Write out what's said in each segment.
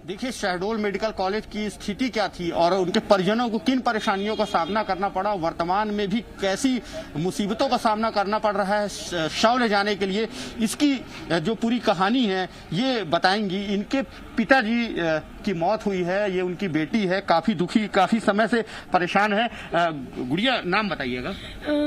देखिए, Shahdol medical college की स्थिति क्या थी और उनके परिजनों को किन परेशानियों का सामना करना पड़ा, वर्तमान में भी कैसी मुसीबतों का सामना करना पड़ रहा है शव ले जाने के लिए, इसकी जो पूरी कहानी है ये बताएंगी। इनके पिताजी की मौत हुई है, ये उनकी बेटी है, काफी दुखी, काफी समय से परेशान है। गुड़िया, नाम बताइएगा।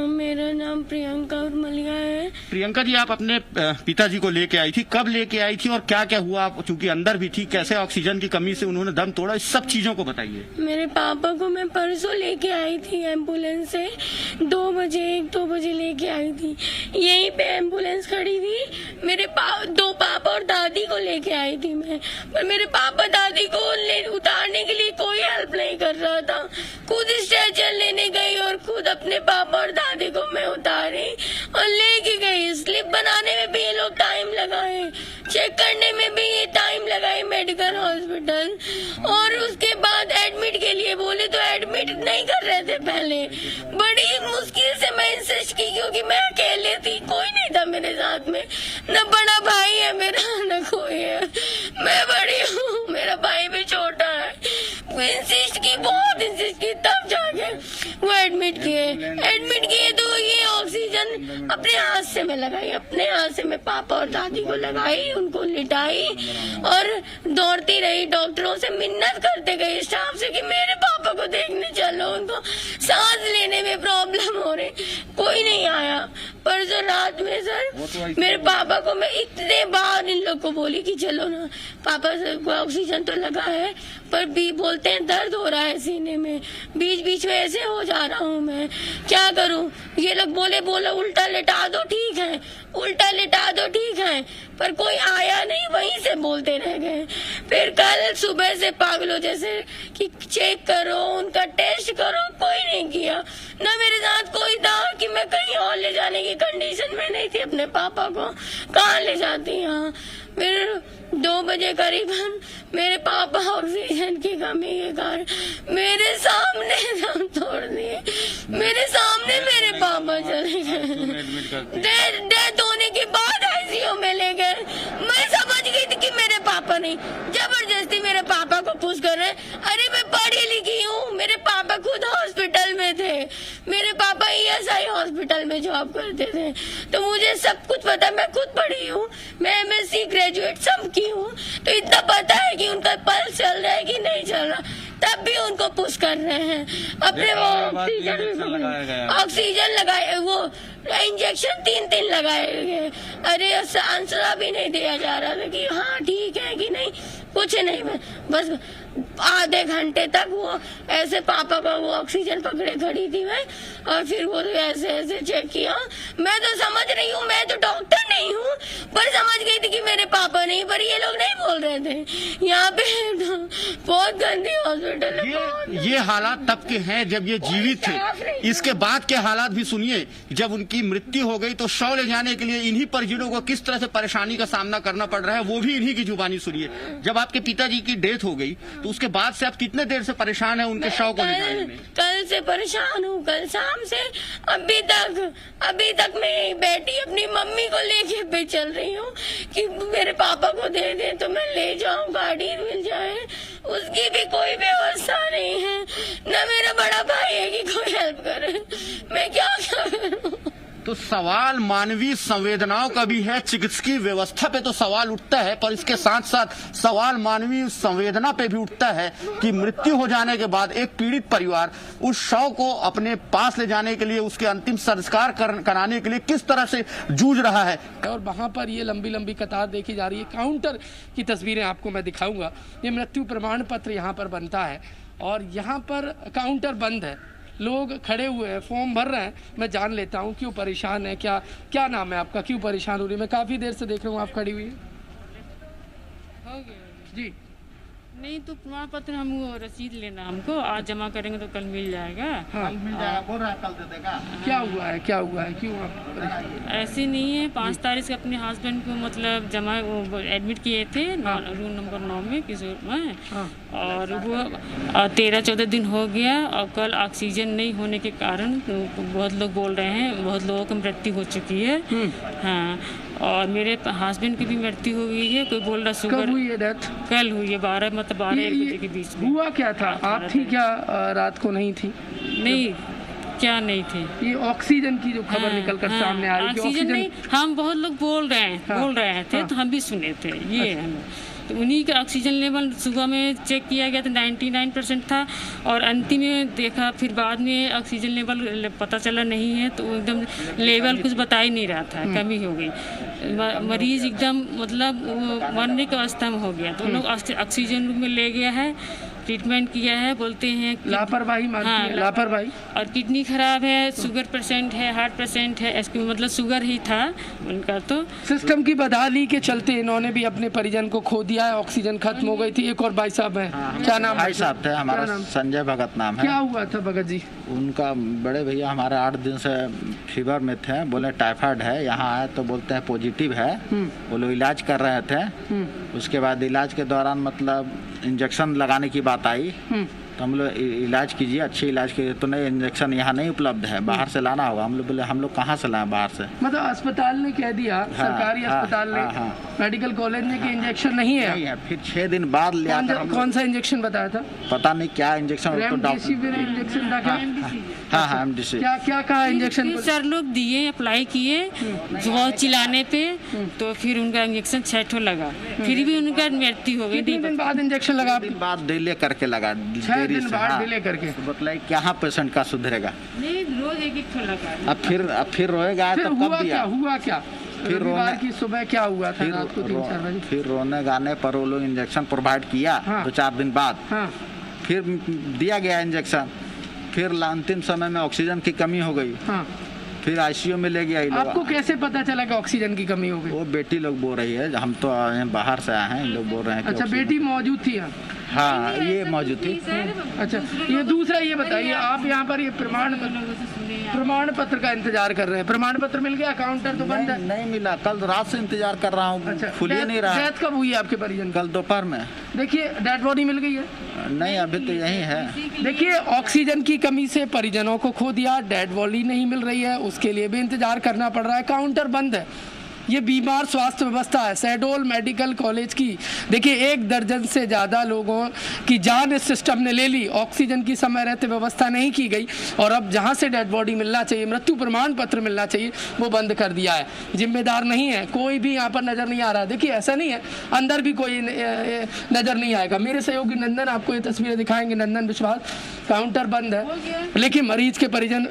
मेरा नाम प्रियंका उर्मलिया है। प्रियंका जी, आप अपने पिताजी को लेके आई थी, कब लेके आई थी और क्या क्या हुआ? आप चूंकि अंदर भी थी, कैसे ऑक्सीजन की कमी से उन्होंने दम तोड़ा, इस सब चीजों को बताइए। मेरे पापा को मैं परसों लेके आई थी एम्बुलेंस से, 1-2 बजे लेके आई थी। यहीं पे एम्बुलेंस खड़ी थी। मेरे दो पापा और दादी को लेके आई थी मैं, पर मेरे पापा दादी को उतारने के लिए कोई हेल्प नहीं कर रहा था। खुद स्ट्रेचर लेने गई और खुद अपने पापा और दादी को मैं उतारी और लेके गई। स्लिप बनाने में भी ये लोग टाइम लगाए, चेक करने में भी ये टाइम लगाए मेडिकल हॉस्पिटल, और उसके बाद एडमिट के लिए बोले तो एडमिट नहीं कर रहे थे पहले। बड़ी मुश्किल से मैं इंसिस्ट की, क्योंकि मैं अकेले थी, कोई नहीं था मेरे साथ में, न बड़ा भाई है मेरा न कोई है, मैं बड़ी हूँ, मेरा भाई भी छोटा है। इंसिस्ट की, बहुत इंसिस्ट की, तब जाके वो एडमिट किए तो ये ऑक्सीजन अपने हाथ से मैं लगाई, अपने हाथ से मैं पापा और दादी को लगाई, उनको लिटाई और दौड़ती रही, डॉक्टरों से मिन्नत करते गई, स्टाफ से कि मेरे पापा को देखने चलो, उनको सांस लेने में प्रॉब्लम हो रही। कोई नहीं आया। परसों रात में सर मेरे पापा को मैं इतने बार इन लोग को बोली कि चलो ना, पापा से ऑक्सीजन तो लगा है पर भी बोलते हैं दर्द हो रहा है सीने में, बीच बीच में ऐसे हो जा रहा हूँ, मैं क्या करूँ? ये लोग बोले उल्टा लेटा दो, ठीक है, उल्टा लेटा दो, ठीक है, पर कोई आया नहीं, वहीं से बोलते रह गए। फिर कल सुबह से पागलों जैसे कि चेक करो, उनका टेस्ट करो, कोई नहीं किया। न मेरे साथ कोई था कि मैं कहीं और ले जाने की कंडीशन में नहीं थी अपने पापा को, कहाँ ले जाती यहाँ। फिर 2 बजे करीबन मेरे पापा ऑक्सीजन की कमी के कारण मेरे सामने दम तोड़ दिए, मेरे सामने मेरे पापा चले गए। डेथ होने के बाद आईसीयू में ले गए। मैं समझ गई थी कि मेरे पापा नहीं, जबरदस्ती मेरे पापा को पुश कर रहे। अरे मैं पढ़ी लिखी हूँ, मेरे पापा खुद हॉस्पिटल में थे, मेरे पापा ESI हॉस्पिटल में जॉब करते थे, तो मुझे सब कुछ पता। मैं खुद पढ़ी हूँ, मैं MSc ग्रेजुएट सब की हूँ, तो इतना पता है कि उनका पल्स चल रहा है कि नहीं चल रहा, तब भी उनको पुश कर रहे हैं। अपने वो ऑक्सीजन लगाए, वो इंजेक्शन 3 लगाए गए। अरे आंसर भी नहीं दिया जा रहा था कि हाँ ठीक है कि नहीं, कुछ नहीं। बस आधे घंटे तक वो ऐसे पापा का वो ऑक्सीजन पकड़े खड़ी थी मैं, और फिर वो ऐसे चेक किया। मैं तो समझ रही हूँ, मैं तो डॉक्टर नहीं हूँ, पर समझ गई थी कि मेरे पापा नहीं, पर ये लोग नहीं बोल रहे थे। यहाँ पे बहुत गंदी हॉस्पिटल है। ये हालात तब के हैं जब ये जीवित थे, इसके बाद के हालात भी सुनिए। जब उनकी मृत्यु हो गई तो शव ले जाने के लिए इन्हीं परिजनों को किस तरह से परेशानी का सामना करना पड़ रहा है, वो भी इन्हीं की जुबानी सुनिए। जब आपके पिताजी की डेथ हो गई तो उसके बाद से आप कितने देर से परेशान हैं उनके शव को ले जाने में? कल से परेशान हूँ, कल शाम से अभी तक मैं बेटी अपनी मम्मी को लेके पे चल रही हूँ कि मेरे पापा को दे दे तो मैं ले जाऊँ, गाड़ी मिल जाए, उसकी भी कोई व्यवस्था नहीं है। न मेरा बड़ा भाई है कि कोई हेल्प करे, मैं क्या करूँ? तो सवाल मानवीय संवेदनाओं का भी है, चिकित्सकीय व्यवस्था पे तो सवाल उठता है, पर इसके साथ साथ सवाल मानवीय संवेदना पे भी उठता है कि मृत्यु हो जाने के बाद एक पीड़ित परिवार उस शव को अपने पास ले जाने के लिए, उसके अंतिम संस्कार कराने के लिए किस तरह से जूझ रहा है। और वहाँ पर ये लंबी लंबी कतार देखी जा रही है। काउंटर की तस्वीरें आपको मैं दिखाऊंगा। ये मृत्यु प्रमाण पत्र यहाँ पर बनता है और यहाँ पर काउंटर बंद है, लोग खड़े हुए हैं, फॉर्म भर रहे हैं। मैं जान लेता हूँ क्यों परेशान है, क्या नाम है आपका, क्यों परेशान हो रही है? मैं काफ़ी देर से देख रहा हूँ आप खड़ी हुई हो गया जी। नहीं तो प्रमाण पत्र हम वो रसीद लेना, हमको आज जमा करेंगे तो कल मिल जाएगा। हाँ, कल मिल जाएगा, बोल रहा है कल दे देगा। क्या हुआ है, क्यों आप? ऐसे नहीं है, 5 तारीख से अपने हस्बैंड को मतलब जमा एडमिट किए थे रूम नंबर 9 में किशोर में। हाँ। और वो 13-14 दिन हो गया और कल ऑक्सीजन नहीं होने के कारण तो बहुत लोग बोल रहे हैं बहुत लोगों की मृत्यु हो चुकी है। हाँ, और मेरे हस्बैंड की भी मृत्यु हो गई है। कोई बोल रहा शुगर। कब हुई है डेथ? कल हुई है 12-1 बजे के बीच में। हुआ क्या था? आप थी क्या रात को? नहीं थी? नहीं, क्या नहीं थे। ये ऑक्सीजन की जो खबर निकल कर सामने आ रही है, ऑक्सीजन नहीं, हम बहुत लोग बोल रहे थे तो हम भी सुने थे ये हम तो उन्हीं का ऑक्सीजन लेवल सुबह में चेक किया गया तो 99% था और अंतिम में देखा फिर बाद में ऑक्सीजन लेवल पता चला नहीं है तो एकदम लेवल कुछ बता ही नहीं रहा था, कमी हो गई। मरीज एकदम मतलब मरने की अवस्था में हो गया तो लोग ऑक्सीजन रूम में ले गया है, ट्रीटमेंट किया है। बोलते हैं लापरवाही मानती है, लापरवाही। और किडनी खराब है, शुगर पेशेंट है, हार्ट पेशेंट है, मतलब शुगर ही था उनका। तो सिस्टम की बदहाली के चलते इन्होंने भी अपने परिजन को खो दिया है, ऑक्सीजन खत्म हो गई थी। एक और भाई साहब है, क्या नाम? भाई साहब थे हमारा, संजय भगत नाम है। क्या हुआ था भगत जी? उनका बड़े भैया हमारे 8 दिन से फीवर में थे, बोले टाइफाइड है, यहाँ आए तो बोलते हैं पॉजिटिव है। वो लोग इलाज कर रहे थे, उसके बाद इलाज के दौरान मतलब इंजेक्शन लगाने की बात आई तो हम लोग इलाज कीजिए, अच्छे इलाज कीजिए, तो नहीं इंजेक्शन यहाँ नहीं उपलब्ध है, बाहर से लाना होगा। हम लोग बोले हम लोग कहाँ से लाएं बाहर से? मतलब अस्पताल ने कह दिया, सरकारी अस्पताल ने, मेडिकल कॉलेज ने कि इंजेक्शन नहीं है। फिर 6 दिन बाद लिया। कौन सा इंजेक्शन बताया था? पता नहीं क्या इंजेक्शन। इंजेक्शन था क्या? हाँ, एमडीसी। क्या कहा इंजेक्शन? सर लोग दिए, अप्लाई किए, बहुत चिल्लाने पे तो फिर उनका इंजेक्शन 6 ठो लगा, फिर भी उनका मृत्यु हो गई। 3 दिन बाद इंजेक्शन लगा? 3 दिन बाद डिले करके लगा, 6 दिन बाद डिले करके। मतलब क्या पेशेंट का सुधरेगा? नहीं, रोज एक ठो लगा। अब फिर रोएगा तो कब दिया? हुआ क्या? फिर रविवार की सुबह क्या हुआ था? रात को 3-4 बजे फिर रोने गाने पर वो लोग इंजेक्शन प्रोवाइड किया। 2-4 दिन बाद फिर दिया गया इंजेक्शन। फिर अंतिम समय में ऑक्सीजन की कमी हो गई। फिर आईसीयू में ले गया। आपको कैसे पता चला कि ऑक्सीजन की कमी हो गई? वो बेटी लोग बोल रही है, हम तो बाहर से आए हैं, लोग बोल रहे हैं। अच्छा, बेटी मौजूद थी? हाँ, ये मौजूद थी। अच्छा, ये दूसरा ये बताइए, आप यहाँ पर ये प्रमाण पत्र का इंतजार कर रहे हैं, प्रमाण पत्र मिल गया? काउंटर तो बंद है। नहीं मिला, कल रात से इंतजार कर रहा हूँ। अच्छा, खुल ही नहीं रहा। डेथ कब हुई है आपके परिजन? कल दोपहर में। देखिए, डेड बॉडी मिल गई है? नहीं, अभी तो यही है। देखिए, ऑक्सीजन की कमी से परिजनों को खो दिया, डेड बॉडी नहीं मिल रही है, उसके लिए भी इंतजार करना पड़ रहा है, काउंटर बंद है। ये बीमार स्वास्थ्य व्यवस्था है शहडोल मेडिकल कॉलेज की। देखिए, 1 दर्जन से ज़्यादा लोगों की जान इस सिस्टम ने ले ली, ऑक्सीजन की समय रहते व्यवस्था नहीं की गई और अब जहाँ से डेड बॉडी मिलना चाहिए, मृत्यु प्रमाण पत्र मिलना चाहिए, वो बंद कर दिया है। जिम्मेदार नहीं है कोई भी यहाँ पर नज़र नहीं आ रहा। देखिए, ऐसा नहीं है अंदर भी कोई नज़र नहीं आएगा। मेरे सहयोगी नंदन आपको ये तस्वीरें दिखाएंगे, नंदन विश्वास। काउंटर बंद है, लेकिन मरीज के परिजन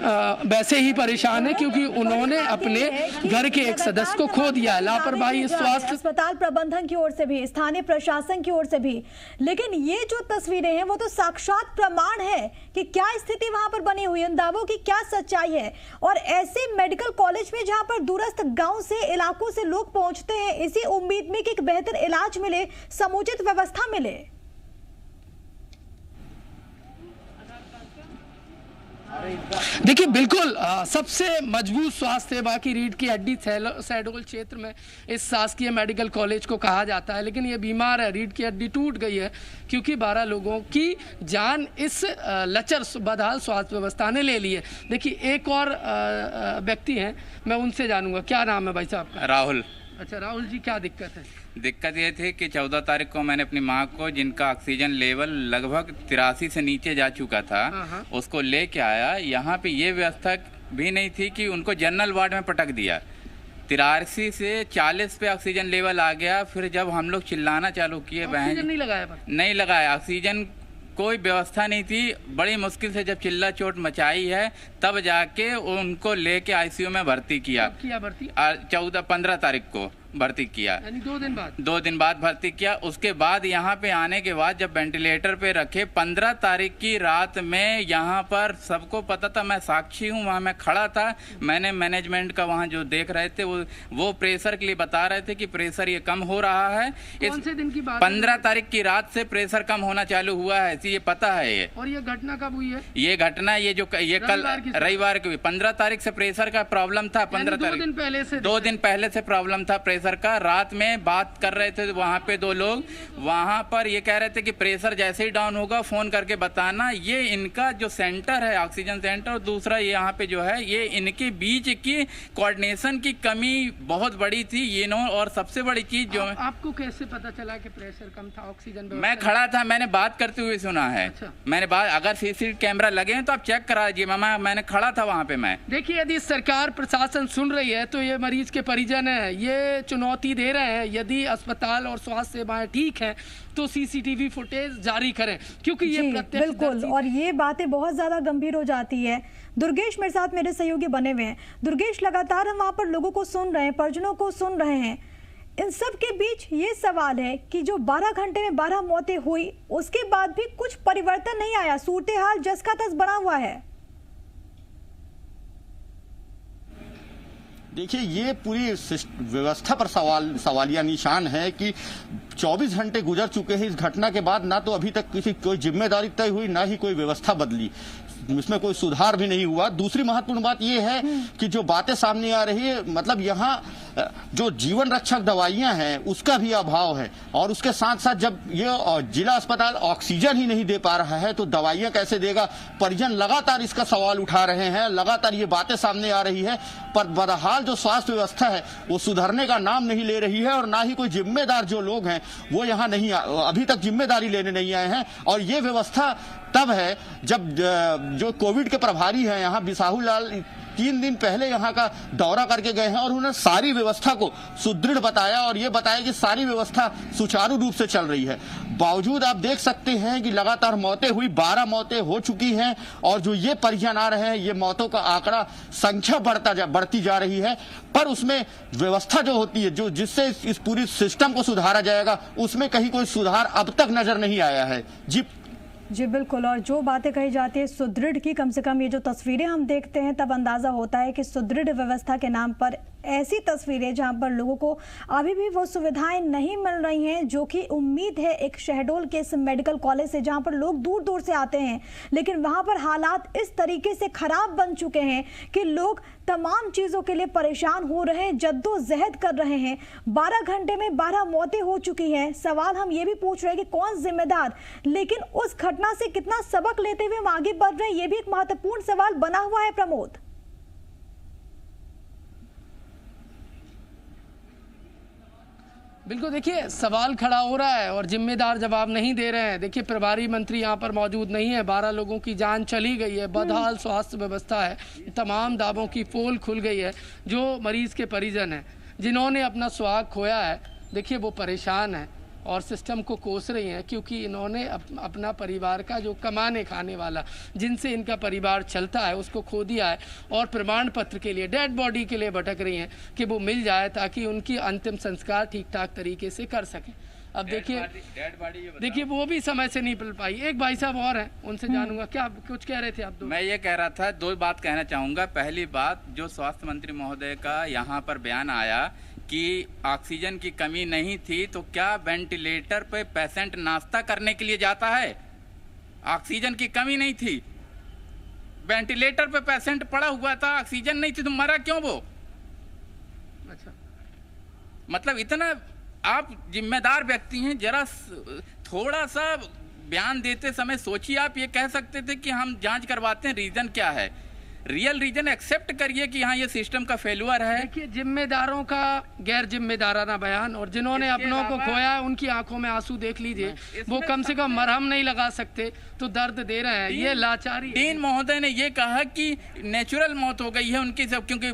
वैसे ही परेशान है क्योंकि उन्होंने अपने घर के एक सदस्य को खो दिया है। लापरवाही स्वास्थ्य अस्पताल प्रबंधन की ओर से भी, स्थानीय प्रशासन की ओर से भी। लेकिन ये जो तस्वीरें हैं वो तो साक्षात प्रमाण है कि क्या स्थिति वहां पर बनी हुई है, उन दावों की क्या सच्चाई है। और ऐसे मेडिकल कॉलेज में जहां पर दूरस्थ गांव से, इलाकों से लोग पहुंचते हैं इसी उम्मीद में कि एक बेहतर इलाज मिले, समुचित व्यवस्था मिले। देखिए, बिल्कुल सबसे मजबूत स्वास्थ्य सेवा की रीढ़ की हड्डी शहडोल क्षेत्र में इस शासकीय मेडिकल कॉलेज को कहा जाता है, लेकिन ये बीमार है, रीढ़ की हड्डी टूट गई है क्योंकि 12 लोगों की जान इस लचर बदहाल स्वास्थ्य व्यवस्था ने ले ली है। देखिए, एक और व्यक्ति हैं, मैं उनसे जानूंगा। क्या नाम है भाई साहब? राहुल। अच्छा राहुल जी, क्या दिक्कत है? दिक्कत ये थी कि 14 तारीख को मैंने अपनी माँ को, जिनका ऑक्सीजन लेवल लगभग 83 से नीचे जा चुका था, उसको लेके आया। यहाँ पे ये व्यवस्था भी नहीं थी कि उनको जनरल वार्ड में पटक दिया। 83 से 40 पे ऑक्सीजन लेवल आ गया। फिर जब हम लोग चिल्लाना चालू किए, बहन नहीं लगाया ऑक्सीजन, कोई व्यवस्था नहीं थी। बड़ी मुश्किल से जब चिल्ला चोट मचाई है तब जाके उनको लेके आईसीयू में भर्ती किया। 15 तारीख को भर्ती किया, यानी 2 दिन बाद। 2 दिन बाद भर्ती किया। उसके बाद यहाँ पे आने के बाद जब वेंटिलेटर पे रखे, 15 तारीख की रात में यहाँ पर सबको पता था, मैं साक्षी हूँ, वहाँ मैं खड़ा था। मैंने मैनेजमेंट का वहाँ जो देख रहे थे वो प्रेशर के लिए बता रहे थे कि प्रेशर ये कम हो रहा है। कौन से दिन की बात? 15 तारीख की रात से प्रेशर कम होना चालू हुआ है, ये पता है। ये और ये घटना कब हुई है? ये घटना ये कल रविवार की हुई। 15 तारीख से प्रेशर का प्रॉब्लम था। 15 तारीख 2 दिन पहले से 2 दिन पहले से प्रॉब्लम था प्रेशर प्रेशर का। रात में बात कर रहे थे वहाँ पे 2 लोग, वहाँ पर ये कह रहे थे कि प्रेशर जैसे ही डाउन होगा फ़ोन करके बताना। ये इनका जो सेंटर है ऑक्सीजन सेंटर, और दूसरा यहाँ पे जो है ये इनके बीच की कोऑर्डिनेशन की कमी बहुत बड़ी थी ये नो। और सबसे बड़ी चीज़ जो आपको कैसे पता चला कि प्रेशर कम था ऑक्सीजन? मैं खड़ा था, मैंने बात करते हुए सुना है। अच्छा। मैंने बात, अगर सीसीटीवी कैमरा लगे हैं तो आप चेक करा दीजिए, मैंने खड़ा था वहाँ पे। मैं देखिए, यदि सरकार प्रशासन सुन रही है तो ये मरीज के परिजन है, ये चुनौती दे रहे हैं, यदि अस्पताल और स्वास्थ्य सेवाएं ठीक हैं तो सीसीटीवी फुटेज जारी करें, क्योंकि ये बिल्कुल। और ये बातें बहुत ज्यादा गंभीर हो जाती है। दुर्गेश मेरे साथ, मेरे सहयोगी बने हुए हैं। दुर्गेश, लगातार हम वहाँ पर लोगों को सुन रहे हैं, परिजनों को सुन रहे हैं। इन सब के बीच ये सवाल है कि जो 12 घंटे में 12 मौतें हुई, उसके बाद भी कुछ परिवर्तन नहीं आया, सूरत हाल जस का तस बना हुआ है। देखिए, ये पूरी व्यवस्था पर सवालिया निशान है कि 24 घंटे गुजर चुके हैं इस घटना के बाद, ना तो अभी तक किसी कोई जिम्मेदारी तय हुई, ना ही कोई व्यवस्था बदली, इसमें कोई सुधार भी नहीं हुआ। दूसरी महत्वपूर्ण बात यह है कि जो बातें सामने आ रही है, मतलब यहाँ जो जीवन रक्षक दवाइयां हैं उसका भी अभाव है, और उसके साथ साथ जब ये जिला अस्पताल ऑक्सीजन ही नहीं दे पा रहा है तो दवाइयां कैसे देगा? परिजन लगातार इसका सवाल उठा रहे हैं, लगातार ये बातें सामने आ रही है, पर बहरहाल जो स्वास्थ्य व्यवस्था है वो सुधरने का नाम नहीं ले रही है, और ना ही कोई जिम्मेदार जो लोग हैं वो यहाँ नहीं, अभी तक जिम्मेदारी लेने नहीं आए हैं। और ये व्यवस्था तब है जब जो कोविड के प्रभारी हैं यहाँ, बिसाहू लाल 3 दिन पहले यहाँ का दौरा करके गए हैं और उन्होंने सारी व्यवस्था को सुदृढ़ बताया, और ये बताया कि सारी व्यवस्था सुचारू रूप से चल रही है। बावजूद आप देख सकते हैं कि लगातार मौतें हुई, 12 मौतें हो चुकी हैं, और जो ये परिजन आ रहे हैं, ये मौतों का आंकड़ा संख्या बढ़ती जा रही है, पर उसमें व्यवस्था जो होती है, जो जिससे इस पूरी सिस्टम को सुधारा जाएगा, उसमें कहीं कोई सुधार अब तक नजर नहीं आया है। जी बिल्कुल। और जो बातें कही जाती है सुदृढ़ की, कम से कम ये जो तस्वीरें हम देखते हैं तब अंदाजा होता है कि सुदृढ़ व्यवस्था के नाम पर ऐसी तस्वीरें जहां पर लोगों को अभी भी वो सुविधाएं नहीं मिल रही हैं जो कि उम्मीद है एक शहडोल के इस मेडिकल कॉलेज से, जहां पर लोग दूर दूर से आते हैं, लेकिन वहां पर हालात इस तरीके से खराब बन चुके हैं कि लोग तमाम चीज़ों के लिए परेशान हो रहे हैं, जद्दोजहद कर रहे हैं। 12 घंटे में 12 मौतें हो चुकी हैं। सवाल हम ये भी पूछ रहे हैं कि कौन जिम्मेदार, लेकिन उस घटना से कितना सबक लेते हुए हम आगे बढ़ रहे हैं, ये भी एक महत्वपूर्ण सवाल बना हुआ है। प्रमोद, बिल्कुल, देखिए सवाल खड़ा हो रहा है और जिम्मेदार जवाब नहीं दे रहे हैं। देखिए, प्रभारी मंत्री यहाँ पर मौजूद नहीं है, 12 लोगों की जान चली गई है, बदहाल स्वास्थ्य व्यवस्था है, तमाम दावों की पोल खुल गई है। जो मरीज के परिजन हैं, जिन्होंने अपना सुहाग खोया है, देखिए वो परेशान है और सिस्टम को कोस रही हैं, क्योंकि इन्होंने अपना परिवार का जो कमाने खाने वाला, जिनसे इनका परिवार चलता है, उसको खो दिया है, और प्रमाण पत्र के लिए, डेड बॉडी के लिए भटक रही हैं कि वो मिल जाए ताकि उनकी अंतिम संस्कार ठीक ठाक तरीके से कर सकें। अब देखिए वो भी समय से नहीं मिल पाई। एक भाई साहब और हैं, उनसे जानूंगा, क्या कुछ कह रहे थे आप? मैं ये कह रहा था, 2 बात कहना चाहूँगा। पहली बात, जो स्वास्थ्य मंत्री महोदय का यहाँ पर बयान आया कि ऑक्सीजन की कमी नहीं थी, तो क्या वेंटिलेटर पे पेशेंट नाश्ता करने के लिए जाता है? ऑक्सीजन की कमी नहीं थी, वेंटिलेटर पे पेशेंट पड़ा हुआ था, ऑक्सीजन नहीं थी, तो मरा क्यों वो? अच्छा, मतलब इतना आप जिम्मेदार व्यक्ति हैं, जरा थोड़ा सा बयान देते समय सोचिए। आप ये कह सकते थे कि हम जांच करवाते हैं, रीजन क्या है, रियल रीजन एक्सेप्ट करिए कि हाँ ये सिस्टम का फेल्यूर है। देखिए, जिम्मेदारों का गैर जिम्मेदाराना बयान, और जिन्होंने अपनों को खोया है उनकी आंखों में आंसू देख लीजिए। वो कम से कम मरहम नहीं लगा सकते तो दर्द दे रहे हैं, ये लाचारी। डीन महोदय ने ये कहा कि नेचुरल मौत हो गई है उनकी, सब क्योंकि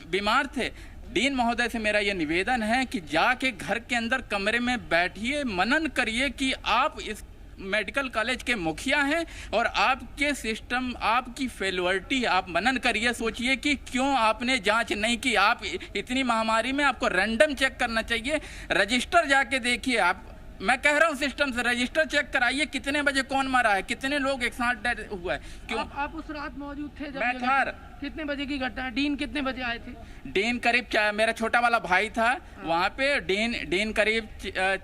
बीमार थे। डीन महोदय से मेरा ये निवेदन है कि जाके घर के अंदर कमरे में बैठिए, मनन करिए कि आप इस मेडिकल कॉलेज के मुखिया हैं और आपके सिस्टम, आपकी फेल्युअरिटी, आप मनन करिए, सोचिए कि क्यों आपने जांच नहीं की। आप इतनी महामारी में आपको रैंडम चेक करना चाहिए, रजिस्टर जाके देखिए। आप, मैं कह रहा हूँ सिस्टम से रजिस्टर चेक कराइए, कितने बजे कौन मरा है, कितने लोग एक साथ डेड हुआ है। क्यों आप उस रात मौजूद थे जब? मैं था। कितने बजे की घटना है? डीन कितने बजे आए थे? डीन करीब मेरा छोटा वाला भाई था वहाँ पे। डीन करीब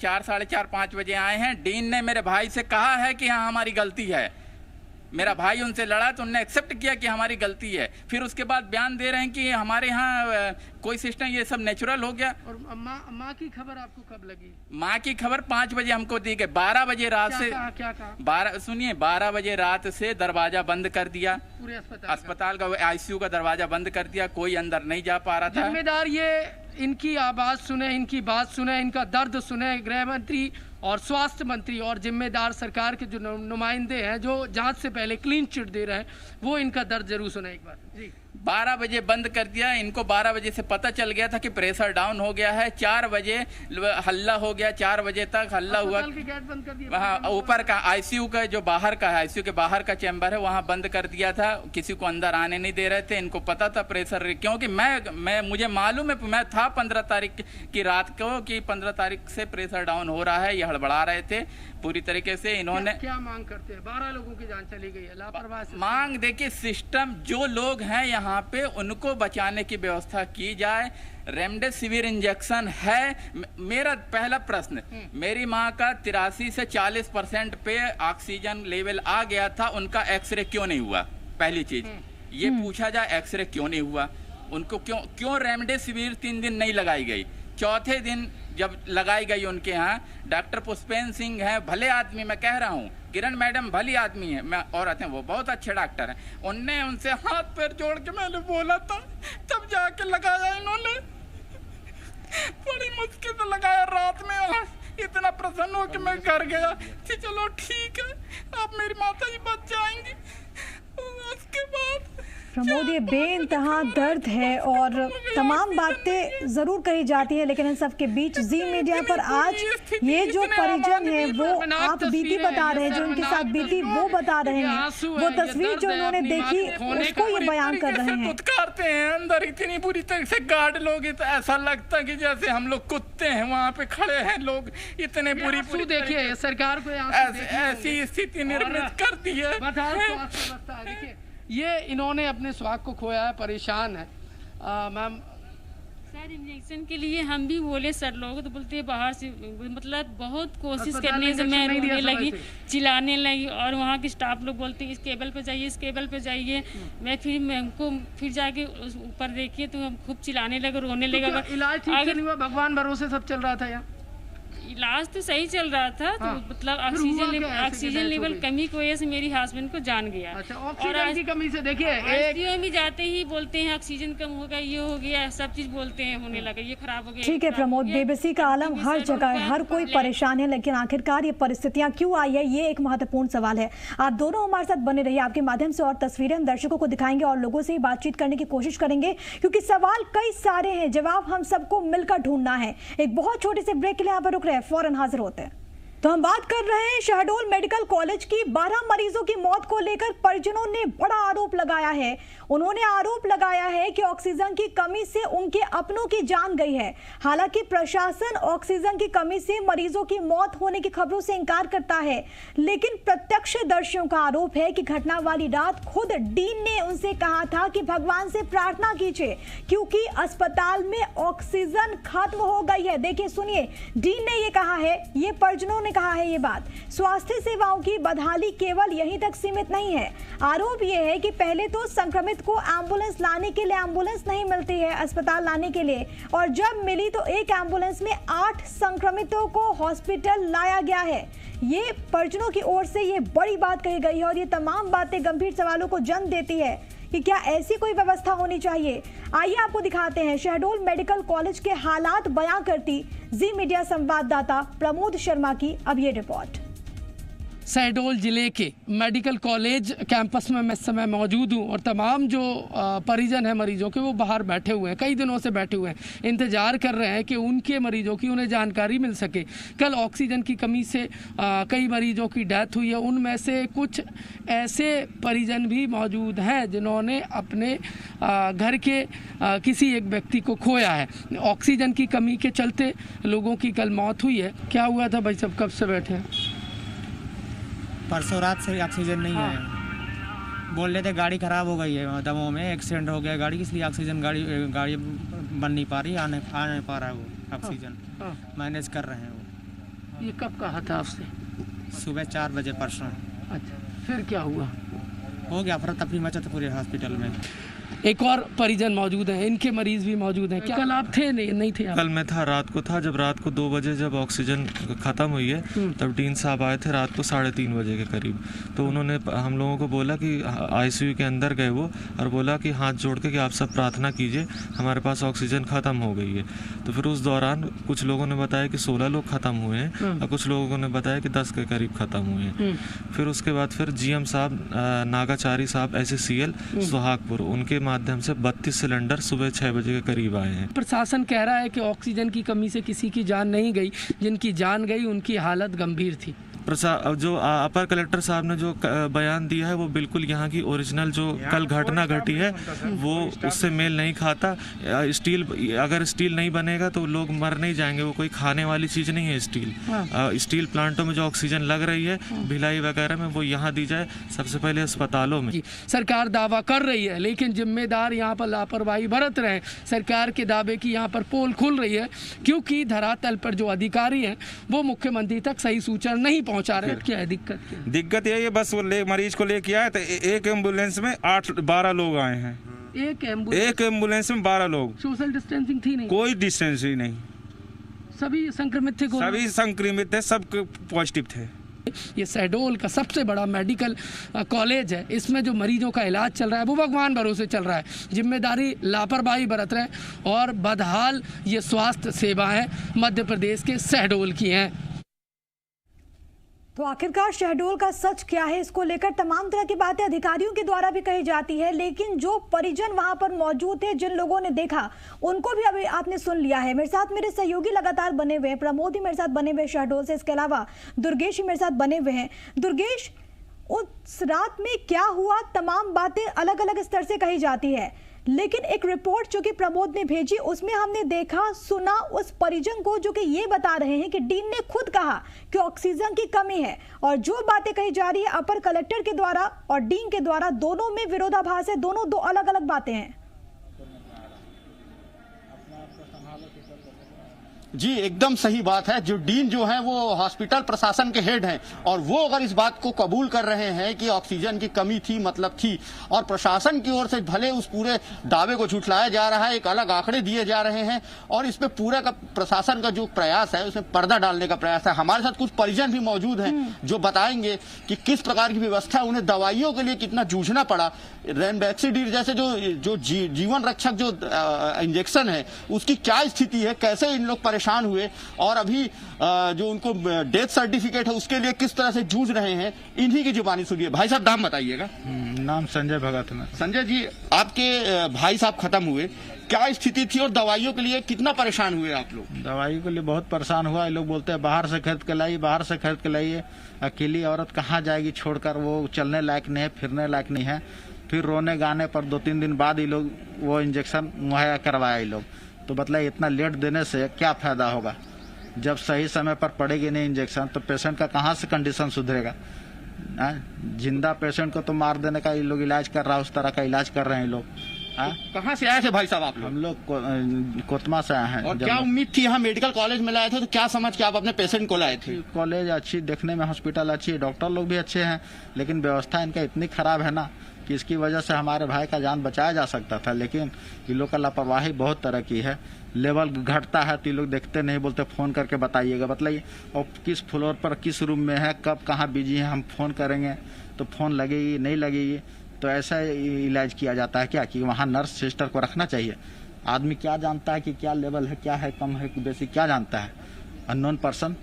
4, साढ़े 4, 5 बजे आए हैं। डीन ने मेरे भाई से कहा है कि हाँ हमारी गलती है, मेरा भाई उनसे लड़ा तो उन्होंने एक्सेप्ट किया कि हमारी गलती है, फिर उसके बाद बयान दे रहे हैं कि हमारे यहाँ कोई सिस्टम, ये सब नेचुरल हो गया। और माँ की खबर आपको कब लगी? माँ की खबर 5 बजे हमको दी गई। 12 बजे रात से क्या कहा? 12 बजे रात से दरवाजा बंद कर दिया, पूरे अस्पताल का आईसीयू का दरवाजा बंद कर दिया, कोई अंदर नहीं जा पा रहा था। जिम्मेदार ये इनकी आवाज सुने, इनकी बात सुने, इनका दर्द सुने गृह मंत्री और स्वास्थ्य मंत्री और जिम्मेदार सरकार के जो नुमाइंदे हैं जो जांच से पहले क्लीन चिट दे रहे हैं, वो इनका दर्द जरूर सुने एक बार जी। 12 बजे बंद कर दिया। इनको 12 बजे से पता चल गया था कि प्रेशर डाउन हो गया है। 4 बजे हल्ला हो गया, 4 बजे तक हल्ला हुआ। गेट बंद कर दिया, वहाँ ऊपर का आईसीयू का जो बाहर का है, आईसीयू के बाहर का चैम्बर है, वहाँ बंद कर दिया था। किसी को अंदर आने नहीं दे रहे थे। इनको पता था प्रेशर, क्योंकि मैं मुझे मालूम है, मैं था 15 तारीख की रात को कि 15 तारीख से प्रेशर डाउन हो रहा है। ये हड़बड़ा रहे थे पूरी तरीके से। इन्होंने क्या मांग करते हैं? 12 लोगों की जान चली गई है, लापरवाही। मांग देखिए, सिस्टम जो लोग हैं यहाँ पे उनको बचाने की व्यवस्था की जाए। रेमडेसिविर इंजेक्शन है। मेरा पहला प्रश्न, मेरी माँ का 83 से 40% पे ऑक्सीजन लेवल आ गया था, उनका एक्सरे क्यों नहीं हुआ? पहली चीज ये पूछा जाए, एक्सरे क्यों नहीं हुआ? उनको क्यों रेमडेसिविर 3 दिन नहीं लगाई गई? चौथे दिन जब लगाई गई उनके यहाँ, डॉक्टर पुष्पेंद्र सिंह हैं, भले आदमी, मैं कह रहा हूँ, किरण मैडम भली आदमी है, मैं और आते हैं, वो बहुत अच्छे डॉक्टर हैं। उनने उनसे हाथ पैर जोड़ के मैंने बोला था, तब जाके लगाया इन्होंने। बड़ी मुश्किल से लगाया रात में। इतना प्रसन्न हो कि मैं घर गया कि चलो ठीक है, अब मेरी माता जी बच जाएंगी। उसके बाद प्रमोद, ये बेइंतहा दर्द है और तमाम बातें जरूर कही जाती है, लेकिन इन सब के बीच जी मीडिया पर आज ये जो परिजन है वो आप बीती बता रहे हैं, जो उनके साथ बीती वो बता रहे हैं, वो तस्वीर जो उन्होंने देखी उसको ये बयान कर रहे हैं। पुचकारते हैं अंदर इतनी बुरी तरह से गार्ड लोग, ऐसा लगता कि जैसे हम लोग कुत्ते हैं, वहाँ पे खड़े हैं लोग। इतने बुरी देखिए सरकार को ऐसी स्थिति निर्मित कर दी है। देखिए ये इन्होंने अपने स्वास्थ्य को खोया है, परेशान है। मैम सर, इंजेक्शन के लिए हम भी बोले, सर लोग तो बोलते हैं बाहर से, मतलब बहुत कोशिश करने से मैं रोने लगी, चिल्लाने लगी, और वहाँ के स्टाफ लोग बोलते हैं इस केबल पे जाइए, इस केबल पे जाइए। फिर जाके ऊपर देखिए तो हम खूब चिल्लाने लगे, रोने लगे। इलाज ठीक नहीं हुआ, भगवान भरोसे सब चल रहा था यहाँ। इलाज तो सही चल रहा था, तो मतलब ऑक्सीजन लेवल कमी की वजह से मेरी हस्बैंड को जान गया। अच्छा, ऑक्सीजन की कमी से देखिए आईसीयू में जाते ही बोलते हैं ऑक्सीजन कम हो गया, ये हो गया, सब चीज बोलते हैं, होने लगा, ये खराब हो गया। ठीक है प्रमोद, बेबसी का आलम हर जगह है, हर कोई परेशान है, लेकिन आखिरकार ये परिस्थितियां क्यों आई है, ये एक महत्वपूर्ण सवाल है। आप दोनों हमारे साथ बने रहिए, आपके माध्यम से और तस्वीरें हम दर्शकों को दिखाएंगे और लोगों से ही बातचीत करने की कोशिश करेंगे, क्योंकि सवाल कई सारे हैं, जवाब हम सबको मिलकर ढूंढना है। एक बहुत छोटे से ब्रेक के लिए यहाँ पर रुक रहे हैं, फौरन हाजिर होते हैं। तो हम बात कर रहे हैं शहडोल मेडिकल कॉलेज की। 12 मरीजों की मौत को लेकर परिजनों ने बड़ा आरोप लगाया है। उन्होंने आरोप लगाया है कि ऑक्सीजन की कमी से उनके अपनों की जान गई है। हालांकि प्रशासन ऑक्सीजन की कमी से मरीजों की मौत होने की खबरों से इंकार करता है, लेकिन प्रत्यक्षदर्शियों का आरोप है कि घटना वाली रात खुद डीन ने उनसे कहा था कि भगवान से प्रार्थना कीजिए, क्योंकि अस्पताल में ऑक्सीजन खत्म हो गई है। देखिए, सुनिए, डीन ने ये कहा है, ये परिजनों कहा है ये बात। स्वास्थ्य सेवाओं की बदहाली केवल यहीं तक सीमित नहीं है। आरोप यह है कि पहले तो संक्रमित को एम्बुलेंस लाने के लिए एम्बुलेंस नहीं मिलती है अस्पताल लाने के लिए, और जब मिली तो एक एम्बुलेंस में 8 संक्रमितों को हॉस्पिटल लाया गया है। ये परिजनों की ओर से ये बड़ी बात कही गई है और ये तमाम बातें गंभीर सवालों को जन्म देती है कि क्या ऐसी कोई व्यवस्था होनी चाहिए। आइए आपको दिखाते हैं शहडोल मेडिकल कॉलेज के हालात बयां करती जी मीडिया संवाददाता प्रमोद शर्मा की अब ये रिपोर्ट। शहडोल जिले के मेडिकल कॉलेज कैंपस में मैं इस समय मौजूद हूँ और तमाम जो परिजन हैं मरीजों के, वो बाहर बैठे हुए हैं, कई दिनों से बैठे हुए हैं, इंतज़ार कर रहे हैं कि उनके मरीजों की उन्हें जानकारी मिल सके। कल ऑक्सीजन की कमी से कई मरीजों की डेथ हुई है। उनमें से कुछ ऐसे परिजन भी मौजूद हैं जिन्होंने अपने घर के किसी एक व्यक्ति को खोया है। ऑक्सीजन की कमी के चलते लोगों की कल मौत हुई है। क्या हुआ था भाई साहब, कब से बैठे हैं? परसों रात से ऑक्सीजन नहीं है। बोल रहे थे गाड़ी ख़राब हो गई है, दमों में एक्सीडेंट हो गया गाड़ी, इसलिए ऑक्सीजन गाड़ी बन नहीं पा रही, आ नहीं पा रहा है वो ऑक्सीजन। मैनेज कर रहे हैं वो। ये कब कहा था आपसे? सुबह 4 बजे परसों। अच्छा, फिर क्या हुआ? हो गया अफरा तफरी मचा था पूरे हॉस्पिटल में। एक और परिजन मौजूद हैं, इनके मरीज भी मौजूद हैं। क्या कल आप थे? नहीं थे आप? कल मैं था, रात को था। जब रात को 2 बजे जब ऑक्सीजन ख़त्म हुई है तब डीन साहब आए थे रात को 3:30 बजे के करीब। तो उन्होंने हम लोगों को बोला कि आईसीयू के अंदर गए वो, और बोला कि हाथ जोड़ के कि आप सब प्रार्थना कीजिए, हमारे पास ऑक्सीजन ख़त्म हो गई है। तो फिर उस दौरान कुछ लोगों ने बताया कि 16 लोग ख़त्म हुए हैं और कुछ लोगों ने बताया कि 10 के करीब ख़त्म हुए हैं। फिर उसके बाद फिर GM साहब नागाचारी साहब SCL सुहागपुर, उनके माध्यम से 32 सिलेंडर सुबह 6 बजे के करीब आए हैं। प्रशासन कह रहा है कि ऑक्सीजन की कमी से किसी की जान नहीं गई, जिनकी जान गई उनकी हालत गंभीर थी। जो अपर कलेक्टर साहब ने जो बयान दिया है वो बिल्कुल यहाँ की ओरिजिनल जो कल घटना घटी है वो उससे मेल नहीं खाता। अगर स्टील नहीं बनेगा तो लोग मर नहीं जाएंगे, वो कोई खाने वाली चीज़ नहीं है स्टील। स्टील प्लांटों में जो ऑक्सीजन लग रही है भिलाई वगैरह में, वो यहाँ दी जाए सबसे पहले अस्पतालों में। सरकार दावा कर रही है लेकिन जिम्मेदार यहाँ पर लापरवाही बरत रहे हैं। सरकार के दावे की यहाँ पर पोल खुल रही है क्योंकि धरातल पर जो अधिकारी हैं वो मुख्यमंत्री तक सही सूचना नहीं पहुंचा रहे। क्या है दिक्कत? दिक्कत यही है, बस वो मरीज को लेके आए तो एक एम्बुलेंस में 12 लोग आए हैं। एक एम्बुलेंस में 12 लोग। सोशल डिस्टेंसिंग थी नहीं? कोई डिस्टेंस ही नहीं। सभी संक्रमित थे? सभी संक्रमित थे, सब पॉजिटिव थे। ये शहडोल का सबसे बड़ा मेडिकल कॉलेज है, इसमें जो मरीजों का इलाज चल रहा है वो भगवान भरोसे चल रहा है। जिम्मेदारी लापरवाही बरत रहे हैं और बदहाल ये स्वास्थ्य सेवाएं मध्य प्रदेश के शहडोल की हैं। तो आखिरकार शहडोल का सच क्या है, इसको लेकर तमाम तरह की बातें अधिकारियों के द्वारा भी कही जाती है, लेकिन जो परिजन वहां पर मौजूद थे, जिन लोगों ने देखा, उनको भी अभी आपने सुन लिया है। मेरे साथ मेरे सहयोगी लगातार बने हुए हैं, प्रमोद ही मेरे साथ बने हुए शहडोल से, इसके अलावा दुर्गेश ही मेरे साथ बने हुए हैं। दुर्गेश, उस रात में क्या हुआ, तमाम बातें अलग अलग स्तर से कही जाती है, लेकिन एक रिपोर्ट जो कि प्रमोद ने भेजी उसमें हमने देखा सुना उस परिजन को जो कि ये बता रहे हैं कि डीन ने खुद कहा कि ऑक्सीजन की कमी है, और जो बातें कही जा रही है अपर कलेक्टर के द्वारा और डीन के द्वारा, दोनों में विरोधाभास है, दोनों दो अलग अलग बातें हैं। जी एकदम सही बात है। जो डीन जो है वो हॉस्पिटल प्रशासन के हेड हैं और वो अगर इस बात को कबूल कर रहे हैं कि ऑक्सीजन की कमी थी, मतलब थी, और प्रशासन की ओर से भले उस पूरे दावे को झुठलाया जा रहा है, एक अलग आंकड़े दिए जा रहे हैं और इस पे पूरा का प्रशासन का जो प्रयास है उसमें पर्दा डालने का प्रयास है। हमारे साथ कुछ परिजन भी मौजूद हैं जो बताएंगे कि किस प्रकार की व्यवस्था, उन्हें दवाइयों के लिए कितना जूझना पड़ा। रेमडेसिविर जैसे जो जीवन रक्षक जो इंजेक्शन है उसकी क्या स्थिति है, कैसे इन लोग परेशान हुए, और अभी जो उनको डेथ सर्टिफिकेट है उसके लिए किस तरह से जूझ रहे हैं, इन्हीं की जुबानी सुनिए। भाई साहब नाम बताइएगा। नाम संजय भगत है। संजय जी, आपके भाई साहब खत्म हुए, क्या स्थिति थी और दवाइयों के लिए कितना परेशान हुए आप लोग? दवाई के लिए बहुत परेशान हुआ। ये लोग बोलते हैं बाहर से खरीद के लाइए, बाहर से खरीद के लाइए। अकेली औरत कहाँ जाएगी छोड़कर, वो चलने लायक नहीं है, फिरने लायक नहीं है। फिर रोने गाने पर 2-3 दिन बाद ये लोग वो इंजेक्शन मुहैया करवाया ये लोग। तो मतलब इतना लेट देने से क्या फायदा होगा? जब सही समय पर पड़ेगी नहीं इंजेक्शन तो पेशेंट का कहाँ से कंडीशन सुधरेगा? जिंदा पेशेंट को तो मार देने का ये लोग इलाज कर रहा है, उस तरह का इलाज कर रहे हैं लोग। तो कहाँ से आए थे भाई साहब आप लोग? हम लोग कोतमा से आए हैं। और क्या उम्मीद थी, यहाँ मेडिकल कॉलेज में लाए थे तो क्या समझ के आप अपने पेशेंट को लाए थे? कॉलेज अच्छी देखने में, हॉस्पिटल अच्छी है, डॉक्टर लोग भी अच्छे हैं, लेकिन व्यवस्था इनका इतनी खराब है ना कि इसकी वजह से हमारे भाई का जान बचाया जा सकता था, लेकिन ये लोग का लापरवाही बहुत तरह की है। लेवल घटता है तो ये लोग देखते नहीं, बोलते फ़ोन करके बताइएगा, बतलाइए और किस फ्लोर पर किस रूम में है, कब कहाँ बिजी है, हम फ़ोन करेंगे तो फ़ोन लगेगी नहीं लगेगी। तो ऐसा इलाज किया जाता है क्या कि वहाँ नर्स सिस्टर को रखना चाहिए? आदमी क्या जानता है कि क्या लेवल है, क्या है, कम है कि बेसी, क्या जानता है? Unknown person.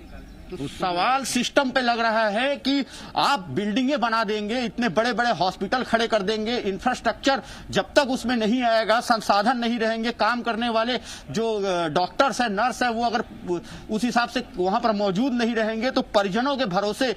तो सवाल सिस्टम पे लग रहा है कि आप बिल्डिंगें बना देंगे, इतने बड़े बड़े हॉस्पिटल खड़े कर देंगे, इंफ्रास्ट्रक्चर जब तक उसमें नहीं आएगा, संसाधन नहीं रहेंगे, काम करने वाले जो डॉक्टर्स हैं, नर्स हैं, वो अगर उस हिसाब से वहां पर मौजूद नहीं रहेंगे तो परिजनों के भरोसे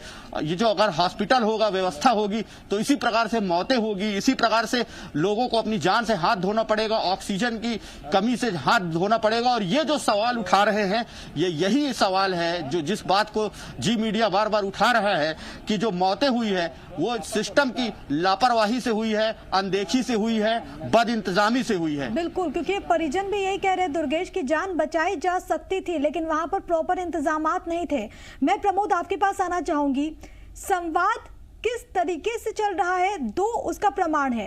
ये जो अगर हॉस्पिटल होगा, व्यवस्था होगी तो इसी प्रकार से मौतें होगी, इसी प्रकार से लोगों को अपनी जान से हाथ धोना पड़ेगा, ऑक्सीजन की कमी से हाथ धोना पड़ेगा। और ये जो सवाल उठा रहे हैं, ये यही सवाल है जो जिस बात को जी मीडिया बार बार उठा रहा है कि जो मौतें हुई है वो सिस्टम की लापरवाही से हुई है, अनदेखी से हुई है, बद इंतजामी से हुई है। बिल्कुल, क्योंकि परिजन भी यही कह रहे हैं दुर्गेश की जान बचाई जा सकती थी, लेकिन वहां पर प्रॉपर इंतजामात नहीं थे। मैं प्रमोद आपके पास आना चाहूंगी। संवाद किस तरीके से चल रहा है, दो उसका प्रमाण है।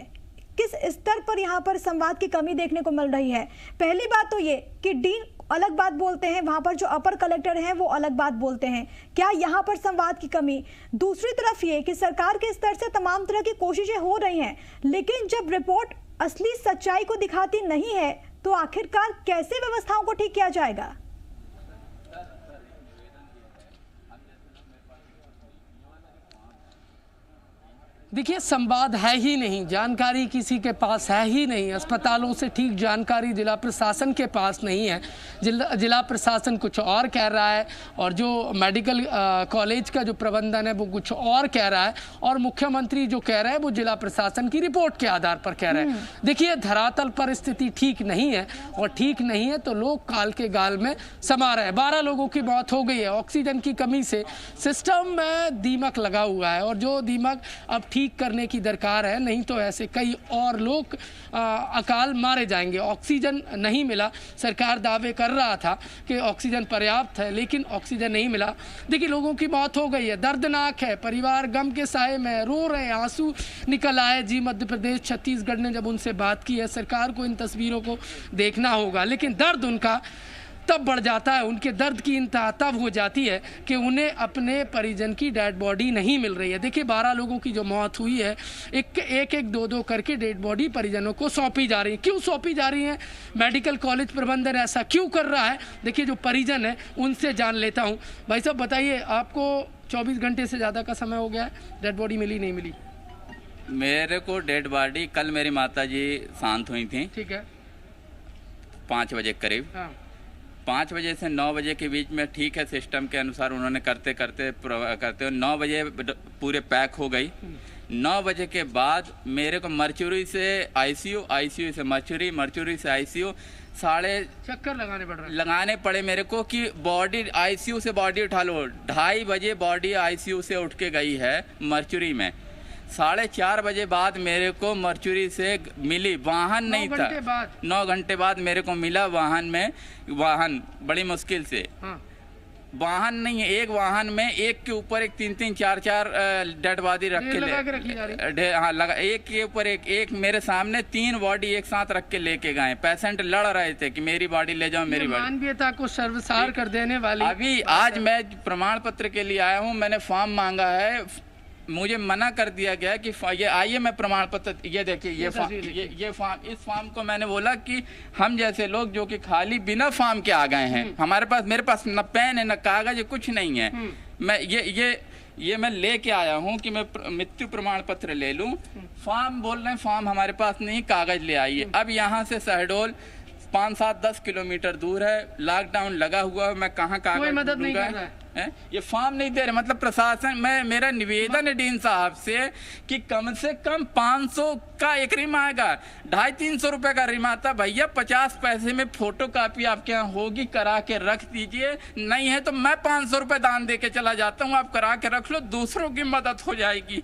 किस स्तर पर यहाँ पर संवाद की कमी देखने को मिल रही है। पहली बात तो ये कि डीन अलग बात बोलते हैं, वहां पर जो अपर कलेक्टर हैं वो अलग बात बोलते हैं, क्या यहाँ पर संवाद की कमी। दूसरी तरफ ये कि सरकार के स्तर से तमाम तरह की कोशिशें हो रही हैं, लेकिन जब रिपोर्ट असली सच्चाई को दिखाती नहीं है तो आखिरकार कैसे व्यवस्थाओं को ठीक किया जाएगा। देखिए, संवाद है ही नहीं, जानकारी किसी के पास है ही नहीं, अस्पतालों से ठीक जानकारी जिला प्रशासन के पास नहीं है। जिला प्रशासन कुछ और कह रहा है और जो मेडिकल कॉलेज का जो प्रबंधन है वो कुछ और कह रहा है, और मुख्यमंत्री जो कह रहे हैं वो जिला प्रशासन की रिपोर्ट के आधार पर कह रहे हैं। देखिए, धरातल पर स्थिति ठीक नहीं है, और ठीक नहीं है तो लोग काल के गाल में समा रहे हैं। 12 लोगों की मौत हो गई है ऑक्सीजन की कमी से। सिस्टम में दीमक लगा हुआ है और जो दीमक अब ठीक करने की दरकार है, नहीं तो ऐसे कई और लोग अकाल मारे जाएंगे। ऑक्सीजन नहीं मिला, सरकार दावे कर रहा था कि ऑक्सीजन पर्याप्त है, लेकिन ऑक्सीजन नहीं मिला। देखिए, लोगों की मौत हो गई है, दर्दनाक है, परिवार गम के साए में रो रहे हैं, आंसू निकल आए। जी मध्य प्रदेश, छत्तीसगढ़ ने जब उनसे बात की है, सरकार को इन तस्वीरों को देखना होगा, लेकिन दर्द उनका तब बढ़ जाता है, उनके दर्द की इंतहा तब हो जाती है कि उन्हें अपने परिजन की डेड बॉडी नहीं मिल रही है। देखिए, 12 लोगों की जो मौत हुई है, एक 2 करके डेड बॉडी परिजनों को सौंपी जा रही है। क्यों सौंपी जा रही है? मेडिकल कॉलेज प्रबंधन ऐसा क्यों कर रहा है? देखिए, जो परिजन है उनसे जान लेता हूँ। भाई साहब, बताइए, आपको 24 घंटे से ज़्यादा का समय हो गया है, डेड बॉडी मिली नहीं मिली? मेरे को डेड बॉडी कल मेरी माता जी शांत हुई थी, ठीक है, 5 बजे करीब। हाँ। 5 बजे से 9 बजे के बीच में ठीक है, सिस्टम के अनुसार उन्होंने करते हुए 9 बजे पूरे पैक हो गई। 9 बजे के बाद मेरे को मर्चुरी से आईसीयू, आईसीयू से मर्चुरी, मर्चुरी से आईसीयू चक्कर लगाने पड़े मेरे को कि बॉडी आईसीयू से बॉडी उठा लो। 2:30 बजे बॉडी आईसीयू से उठ के गई है मर्चुरी में। 4:30 बजे बाद मेरे को मर्चुरी से मिली, वाहन नहीं था। 9 घंटे बाद मेरे को मिला वाहन में, वाहन बड़ी मुश्किल से। हाँ। वाहन नहीं है, एक वाहन में एक के ऊपर एक 3-3, 4-4 डेड बॉडी रख के हाँ लगा, एक के ऊपर एक मेरे सामने 3 बॉडी एक साथ रख के लेके गए। पेशेंट लड़ रहे थे कि मेरी बॉडी ले जाओ, मेरी बॉडी। मानवीयता को सर्वसार कर देने वाली। अभी आज मैं प्रमाण पत्र के लिए आया हूँ, मैंने फॉर्म मांगा है, मुझे मना कर दिया गया कि ये आइए मैं प्रमाण पत्र, ये देखिए ये फॉर्म, इस फॉर्म को मैंने बोला कि हम जैसे लोग जो कि खाली बिना फॉर्म के आ गए हैं, हमारे पास, मेरे पास न पेन है न कागज है, कुछ नहीं है। मैं ये मैं लेके आया हूँ कि मैं मृत्यु प्रमाण पत्र ले लूँ। फॉर्म बोल रहे हैं, फॉर्म हमारे पास नहीं, कागज ले आइए। अब यहाँ से शहडोल 5-7-10 किलोमीटर दूर है, लॉकडाउन लगा हुआ है, मैं कहाँ कागज मदद नहीं कर रहा है। ये फॉर्म नहीं दे रहे, मतलब प्रशासन। मेरा निवेदन है डीन साहब से कि कम से कम 500 का एक रिम आएगा, 250-300 रुपए का रिम आता। भैया 50 पैसे में फोटो कापी आपके यहाँ होगी, करा के रख दीजिए। नहीं है तो मैं 500 रुपए दान दे के चला जाता हूँ, आप करा के रख लो, दूसरों की मदद हो जाएगी।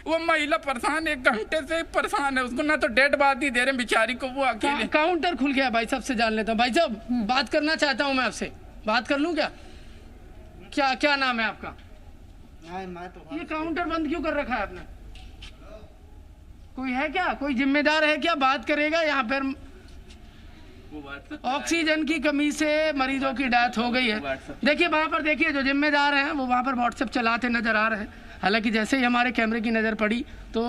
वो महिला परेशान, 1 घंटे से परेशान है, उसको ना तो डेड बॉडी दे रहे बेचारी को, वो अकेले। काउंटर खुल गया, भाई साहब से जान लेता हूँ। भाई साहब, बात करना चाहता हूँ मैं आपसे, बात कर लूँ क्या? क्या नाम है आपका? ये काउंटर बंद क्यों कर रखा है आपने? कोई है क्या, कोई जिम्मेदार है क्या? बात करेगा यहाँ पर। ऑक्सीजन की कमी से मरीजों की डेथ हो गई है। देखिए, वहां पर देखिए, जो जिम्मेदार हैं वो वहां पर व्हाट्सएप चलाते नजर आ रहे हैं। हालांकि जैसे ही हमारे कैमरे की नज़र पड़ी तो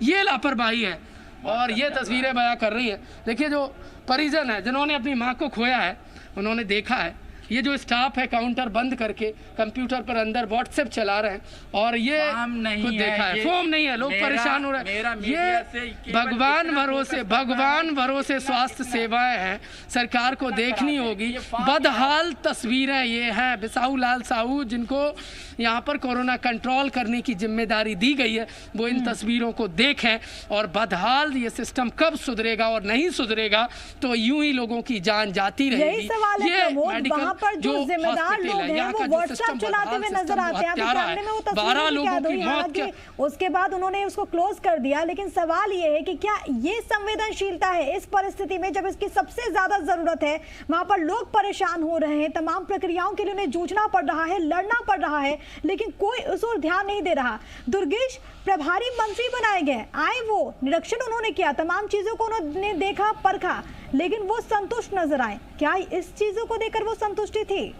ये लापरवाही है और ये तस्वीरें बयां कर रही है। देखिए, जो परिजन है जिन्होंने अपनी माँ को खोया है, उन्होंने देखा है, ये जो स्टाफ है काउंटर बंद करके कंप्यूटर पर अंदर व्हाट्सएप चला रहे हैं, और ये खुद देखा है, फॉर्म नहीं है, लोग परेशान हो रहे हैं। ये भगवान भरोसे स्वास्थ्य सेवाएं हैं, सरकार को देखनी होगी। बदहाल तस्वीरें ये हैं। बिसाहू लाल साहू, जिनको यहाँ पर कोरोना कंट्रोल करने की जिम्मेदारी दी गई है, वो इन तस्वीरों को देखें। और बदहाल ये सिस्टम कब सुधरेगा और नहीं सुधरेगा तो यूं ही लोगों की जान जाती रहेगी। यही सवाल है प्रमोद, वहाँ पर जो जिम्मेदार लोग हैं वो व्हाट्सएप चलाते हुए नजर आते हैं। कैमरे में वो तस्वीरें कैद हुई, हालांकि उसके बाद उन्होंने उसको क्लोज कर दिया। लेकिन सवाल ये है कि क्या ये संवेदनशीलता है इस परिस्थिति में, जब इसकी सबसे ज्यादा जरूरत है? वहां पर लोग परेशान हो रहे हैं, तमाम प्रक्रियाओं के लिए उन्हें जूझना पड़ रहा है, लड़ना पड़ रहा है, लेकिन कोई उस ओर ध्यान नहीं दे रहा। दुर्गेश प्रभारी मंत्री बनाए गए, आए, वो निरीक्षण उन्होंने किया, तमाम चीजों को उन्होंने देखा, परखा, लेकिन वो संतुष्ट नजर आए। क्या इस चीजों को देखकर वो संतुष्टि थी?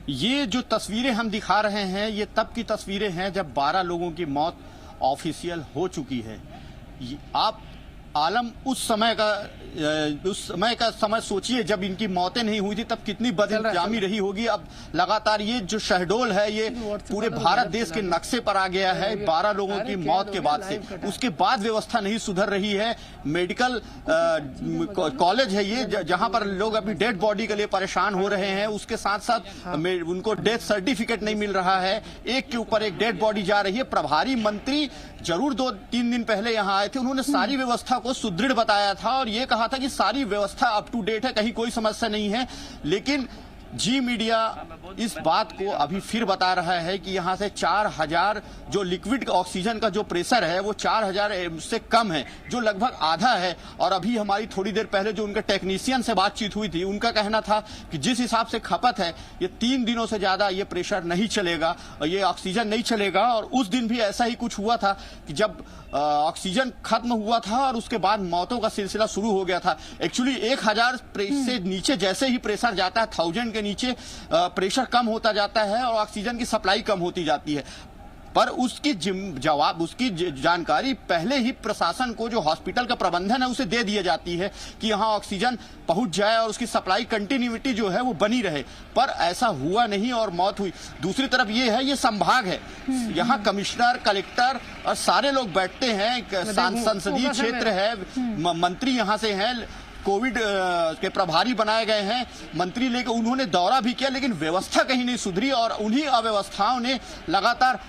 ये जो तस्वीरें हम दिखा रहे हैं ये तब की तस्वीरें हैं जब 12 लोगों की मौत ऑफिशियल हो चुकी है। आप आलम उस समय का समय सोचिए जब इनकी मौतें नहीं हुई थी तब कितनी बदइंतजामी रही होगी। अब लगातार ये जो शहडोल है ये पूरे भारत देश के नक्शे पर आ गया है 12 लोगों की मौत के बाद से। उसके बाद व्यवस्था नहीं सुधर रही है। मेडिकल कॉलेज है ये जहां पर लोग अभी डेड बॉडी के लिए परेशान हो रहे हैं, उसके साथ साथ उनको डेथ सर्टिफिकेट नहीं मिल रहा है। एक के ऊपर एक डेड बॉडी जा रही है। प्रभारी मंत्री जरूर 2-3 दिन पहले यहां आए थे, उन्होंने सारी व्यवस्था को सुदृढ़ बताया था और ये कहा था कि सारी व्यवस्था अप टू डेट है, कहीं कोई समस्या नहीं है। लेकिन जी मीडिया इस बात को अभी फिर बता रहा है कि यहां से 4000 जो लिक्विड ऑक्सीजन का जो प्रेशर है वो 4000 से कम है, जो लगभग आधा है। और अभी हमारी थोड़ी देर पहले जो उनके टेक्नीशियन से बातचीत हुई थी, उनका कहना था कि जिस हिसाब से खपत है ये 3 दिनों से ज्यादा ये प्रेशर नहीं चलेगा और ये ऑक्सीजन नहीं चलेगा। और उस दिन भी ऐसा ही कुछ हुआ था कि जब ऑक्सीजन खत्म हुआ था और उसके बाद मौतों का सिलसिला शुरू हो गया था। एक्चुअली 1000 से नीचे जैसे ही प्रेशर जाता है, 1000 के नीचे प्रेशर कम होता जाता है और ऑक्सीजन की सप्लाई कम होती जाती है। पर उसकी उसकी जानकारी पहले ही प्रशासन को, जो हॉस्पिटल का प्रबंधन है, उसे दे दी जाती है कि यहाँ ऑक्सीजन पहुंच जाए और उसकी सप्लाई कंटिन्यूटी जो है वो बनी रहे। पर ऐसा हुआ नहीं और मौत हुई। दूसरी तरफ ये है, ये संभाग है, यहाँ कमिश्नर, कलेक्टर और सारे लोग बैठते हैं, संसदीय क्षेत्र है, मंत्री यहाँ से हैं, कोविड के प्रभारी बनाए गए हैं मंत्री, लेकर उन्होंने दौरा भी किया, लेकिन व्यवस्था कहीं नहीं सुधरी और उन्हीं अव्यवस्थाओं ने लगातार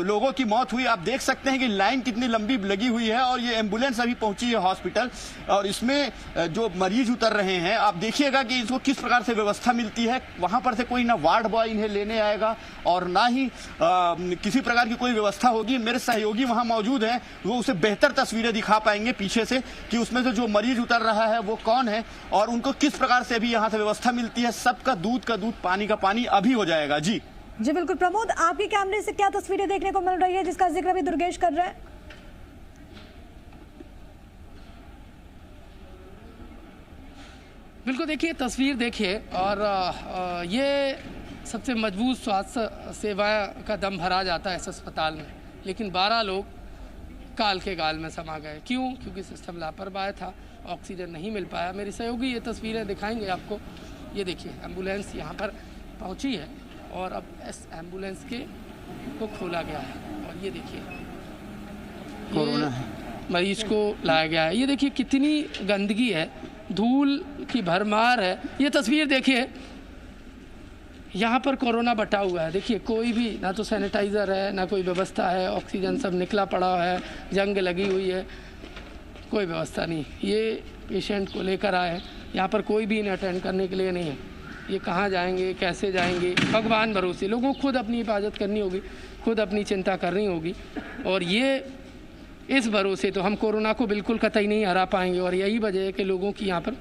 लोगों की मौत हुई। आप देख सकते हैं कि लाइन कितनी लंबी लगी हुई है और ये एम्बुलेंस अभी पहुंची है हॉस्पिटल और इसमें जो मरीज उतर रहे हैं, आप देखिएगा कि इसको किस प्रकार से व्यवस्था मिलती है। वहां पर से कोई ना वार्ड बॉय इन्हें लेने आएगा और ना ही किसी प्रकार की कोई व्यवस्था होगी। मेरे सहयोगी वहां मौजूद हैं, वो उसे बेहतर तस्वीरें दिखा पाएंगे पीछे से कि उसमें जो मरीज उतर रहा है वो कौन है और उनको किस प्रकार से अभी यहां से व्यवस्था मिलती है। सबका दूध का दूध, पानी का पानी अभी हो जाएगा। जी बिल्कुल। प्रमोद, आपके कैमरे से क्या तस्वीरें देखने को मिल रही है जिसका जिक्र भी दुर्गेश कर रहे हैं? बिल्कुल, देखिए तस्वीर देखिए और ये सबसे मजबूत स्वास्थ्य सेवा का दम भरा जाता है इस अस्पताल में, लेकिन 12 लोग काल के गाल में समा गए। क्यों? क्योंकि सिस्टम लापरवाह था, ऑक्सीजन नहीं मिल पाया। मेरे सहयोगी ये तस्वीरें दिखाएंगे आपको। ये देखिए एम्बुलेंस यहाँ पर पहुँची है और अब इस एम्बुलेंस को खोला गया है और ये देखिए कोरोना है, मरीज को लाया गया है। ये देखिए कितनी गंदगी है, धूल की भरमार है। ये तस्वीर देखिए, यहाँ पर कोरोना बटा हुआ है। देखिए कोई भी ना तो सैनिटाइज़र है, ना कोई व्यवस्था है, ऑक्सीजन सब निकला पड़ा है, जंग लगी हुई है, कोई व्यवस्था नहीं। ये पेशेंट को लेकर आए हैं, यहाँ पर कोई भी इन्हें अटेंड करने के लिए नहीं है। ये कहाँ जाएंगे, कैसे जाएंगे, भगवान भरोसे। लोगों को खुद अपनी हिफाजत करनी होगी, खुद अपनी चिंता करनी होगी और ये इस भरोसे तो हम कोरोना को बिल्कुल कतई नहीं हरा पाएंगे और यही वजह है कि लोगों की यहाँ पर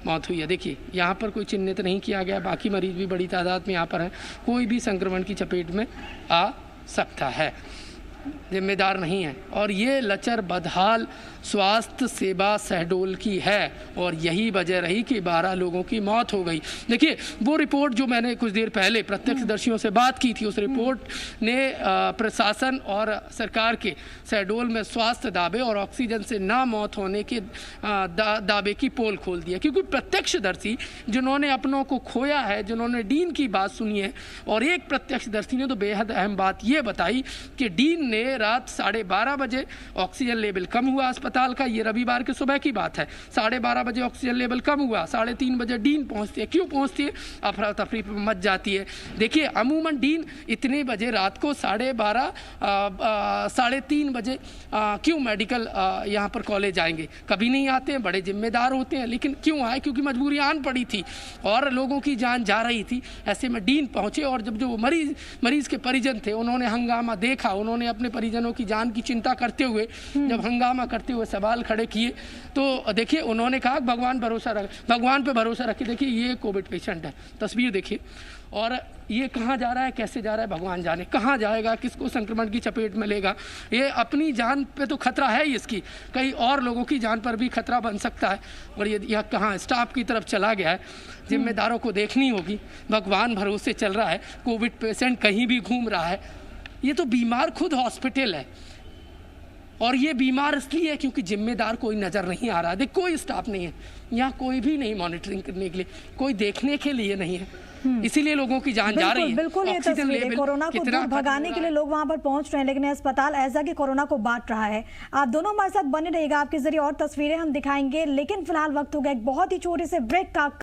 मौत हुई है। देखिए यहाँ पर कोई चिन्हित नहीं किया गया, बाकी मरीज भी बड़ी तादाद में यहाँ पर हैं। कोई भी संक्रमण की चपेट में आ सकता है, जिम्मेदार नहीं है। और ये लचर बदहाल स्वास्थ्य सेवा शहडोल की है और यही वजह रही कि 12 लोगों की मौत हो गई। देखिए वो रिपोर्ट जो मैंने कुछ देर पहले प्रत्यक्षदर्शियों से बात की थी, उस रिपोर्ट ने प्रशासन और सरकार के शहडोल में स्वास्थ्य दावे और ऑक्सीजन से ना मौत होने के दावे की पोल खोल दिया। क्योंकि प्रत्यक्षदर्शी जिन्होंने अपनों को खोया है, जिन्होंने डीन की बात सुनी है, और एक प्रत्यक्षदर्शी ने तो बेहद अहम बात ये बताई कि डीन ने रात 12:30 बजे ऑक्सीजन लेवल कम हुआ अस्पताल का। ये रविवार के सुबह की बात है। 12:30 बजे ऑक्सीजन लेवल कम हुआ, 3:30 बजे डीन पहुंचती है। क्यों पहुंचती है? अफरा तफरी मच जाती है। देखिए अमूमन डीन इतने बजे रात को 12:30 3:30 बजे क्यों मेडिकल यहाँ पर कॉलेज आएंगे? कभी नहीं आते हैं, बड़े जिम्मेदार होते हैं, लेकिन क्यों आए? क्योंकि मजबूरी आन पड़ी थी और लोगों की जान जा रही थी। ऐसे में डीन पहुंचे और जब जो मरीज के परिजन थे उन्होंने हंगामा देखा, उन्होंने अपने परिजनों की जान की चिंता करते हुए जब हंगामा करते हुए सवाल खड़े किए तो देखिए उन्होंने कहा भगवान पे भरोसा रखिए। देखिए ये कोविड पेशेंट है, तस्वीर देखिए, और ये कहाँ जा रहा है, कैसे जा रहा है, भगवान जाने कहाँ जाएगा, किसको संक्रमण की चपेट में लेगा। ये अपनी जान पे तो खतरा है ही, इसकी कई और लोगों की जान पर भी खतरा बन सकता है। और ये यह कहाँ स्टाफ की तरफ चला गया है, जिम्मेदारों को देखनी होगी। भगवान भरोसे चल रहा है, कोविड पेशेंट कहीं भी घूम रहा है। ये तो बीमार खुद हॉस्पिटल है और ये बीमार इसलिए है क्योंकि जिम्मेदार कोई नज़र नहीं आ रहा। देख कोई स्टाफ नहीं है यहाँ, कोई भी नहीं मॉनिटरिंग करने के लिए, कोई देखने के लिए नहीं है, इसीलिए लोगों की जान जा रही है। बिल्कुल ये तस्वीर कोरोना को दूर भगाने के लिए लोग वहां पर पहुंच रहे हैं, लेकिन अस्पताल ऐसा कि कोरोना को बांट रहा है। आप दोनों हमारे साथ बने रहिएगा, आपके जरिए और तस्वीरें हम दिखाएंगे, लेकिन फिलहाल वक्त हो गया एक बहुत ही छोटे से ब्रेक का।